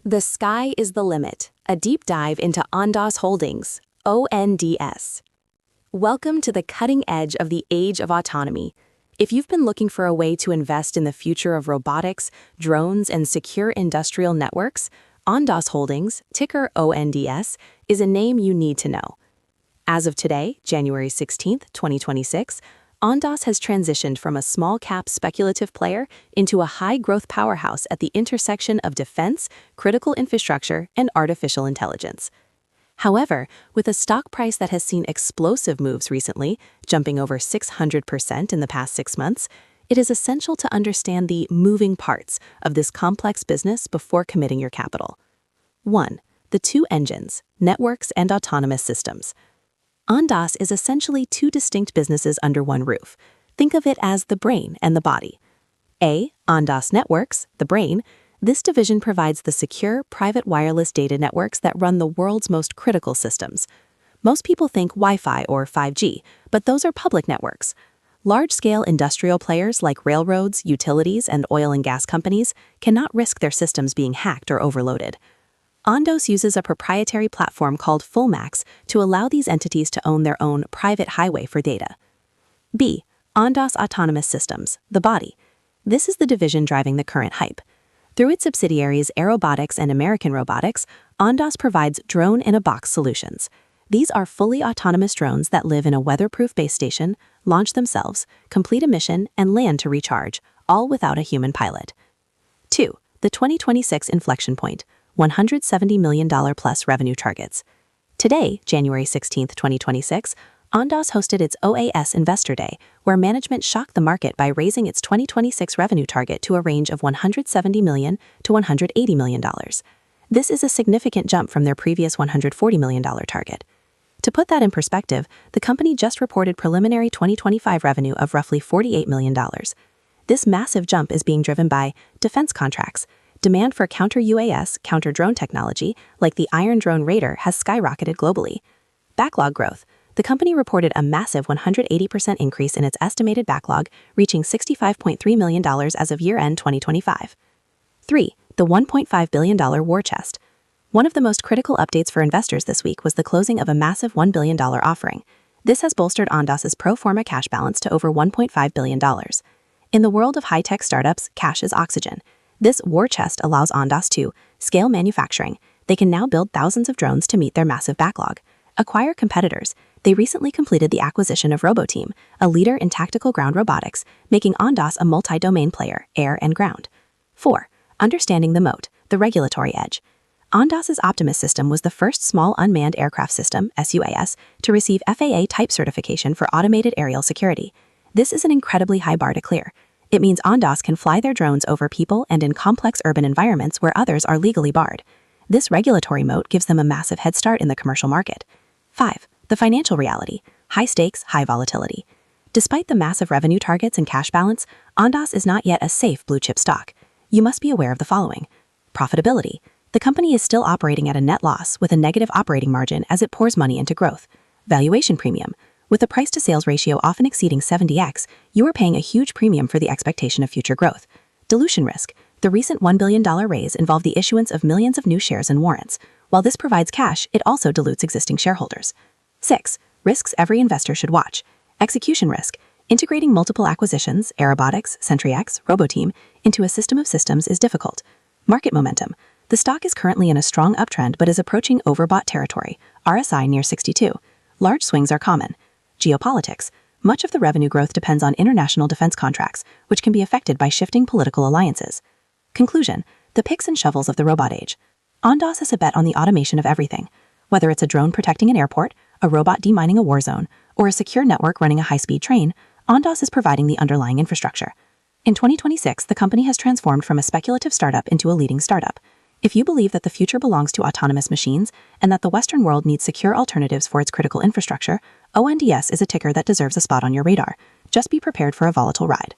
The sky is the limit, a deep dive into Ondas Holdings, ONDS. Welcome to the cutting edge of the age of autonomy. If you've been looking for a way to invest in the future of robotics, drones, and secure industrial networks, Ondas Holdings, ticker ONDS, is a name you need to know. As of today, January 16, 2026, Ondas has transitioned from a small-cap speculative player into a high-growth powerhouse at the intersection of defense, critical infrastructure, and artificial intelligence. However, with a stock price that has seen explosive moves recently, jumping over 600% in the past 6 months, it is essential to understand the moving parts of this complex business before committing your capital. 1. The two engines, networks and autonomous systems. Ondas is essentially two distinct businesses under one roof. Think of it as the brain and the body. Ondas Networks, the brain. This division provides the secure, private wireless data networks that run the world's most critical systems. Most people think Wi-Fi or 5G, but those are public networks. Large-scale industrial players like railroads, utilities, and oil and gas companies cannot risk their systems being hacked or overloaded. Ondas uses a proprietary platform called FullMAX to allow these entities to own their own private highway for data. Ondas Autonomous Systems, the body. This is the division driving the current hype. Through its subsidiaries Airobotics and American Robotics, Ondas provides drone-in-a-box solutions. These are fully autonomous drones that live in a weatherproof base station, launch themselves, complete a mission, and land to recharge, all without a human pilot. 2. The 2026 inflection point. $170 million plus revenue targets. Today, January 16, 2026, Ondas hosted its OAS Investor Day, where management shocked the market by raising its 2026 revenue target to a range of $170 million to $180 million. This is a significant jump from their previous $140 million target. To put that in perspective, the company just reported preliminary 2025 revenue of roughly $48 million. This massive jump is being driven by defense contracts. Demand for counter-UAS, counter-drone technology, like the Iron Drone Raider, has skyrocketed globally. Backlog growth. The company reported a massive 180% increase in its estimated backlog, reaching $65.3 million as of year-end 2025. 3. The $1.5 billion war chest. One of the most critical updates for investors this week was the closing of a massive $1 billion offering. This has bolstered Ondas's pro forma cash balance to over $1.5 billion. In the world of high-tech startups, cash is oxygen. This war chest allows Ondas to scale manufacturing. They can now build thousands of drones to meet their massive backlog. Acquire competitors. They recently completed the acquisition of Roboteam, a leader in tactical ground robotics, making Ondas a multi-domain player, air and ground. 4. Understanding the moat, the regulatory edge. Ondas's Optimus system was the first small unmanned aircraft system, SUAS, to receive FAA type certification for automated aerial security. This is an incredibly high bar to clear. It means Ondas can fly their drones over people and in complex urban environments where others are legally barred. This regulatory moat gives them a massive head start in the commercial market. 5. The financial reality. High stakes, high volatility. Despite the massive revenue targets and cash balance, Ondas is not yet a safe blue-chip stock. You must be aware of the following. Profitability. The company is still operating at a net loss with a negative operating margin as it pours money into growth. Valuation premium. With the price-to-sales ratio often exceeding 70x, you are paying a huge premium for the expectation of future growth. Dilution risk. The recent $1 billion raise involved the issuance of millions of new shares and warrants. While this provides cash, it also dilutes existing shareholders. 6. Risks every investor should watch. Execution risk. Integrating multiple acquisitions, Airobotics, SentryX, Roboteam, into a system of systems is difficult. Market momentum. The stock is currently in a strong uptrend but is approaching overbought territory, RSI near 62. Large swings are common. Geopolitics. Much of the revenue growth depends on international defense contracts, which can be affected by shifting political alliances. Conclusion. The picks and shovels of the robot age. Ondas is a bet on the automation of everything. Whether it's a drone protecting an airport, a robot demining a war zone, or a secure network running a high-speed train, Ondas is providing the underlying infrastructure. In 2026, the company has transformed from a speculative startup into a leading startup. If you believe that the future belongs to autonomous machines and that the Western world needs secure alternatives for its critical infrastructure, ONDS is a ticker that deserves a spot on your radar. Just be prepared for a volatile ride.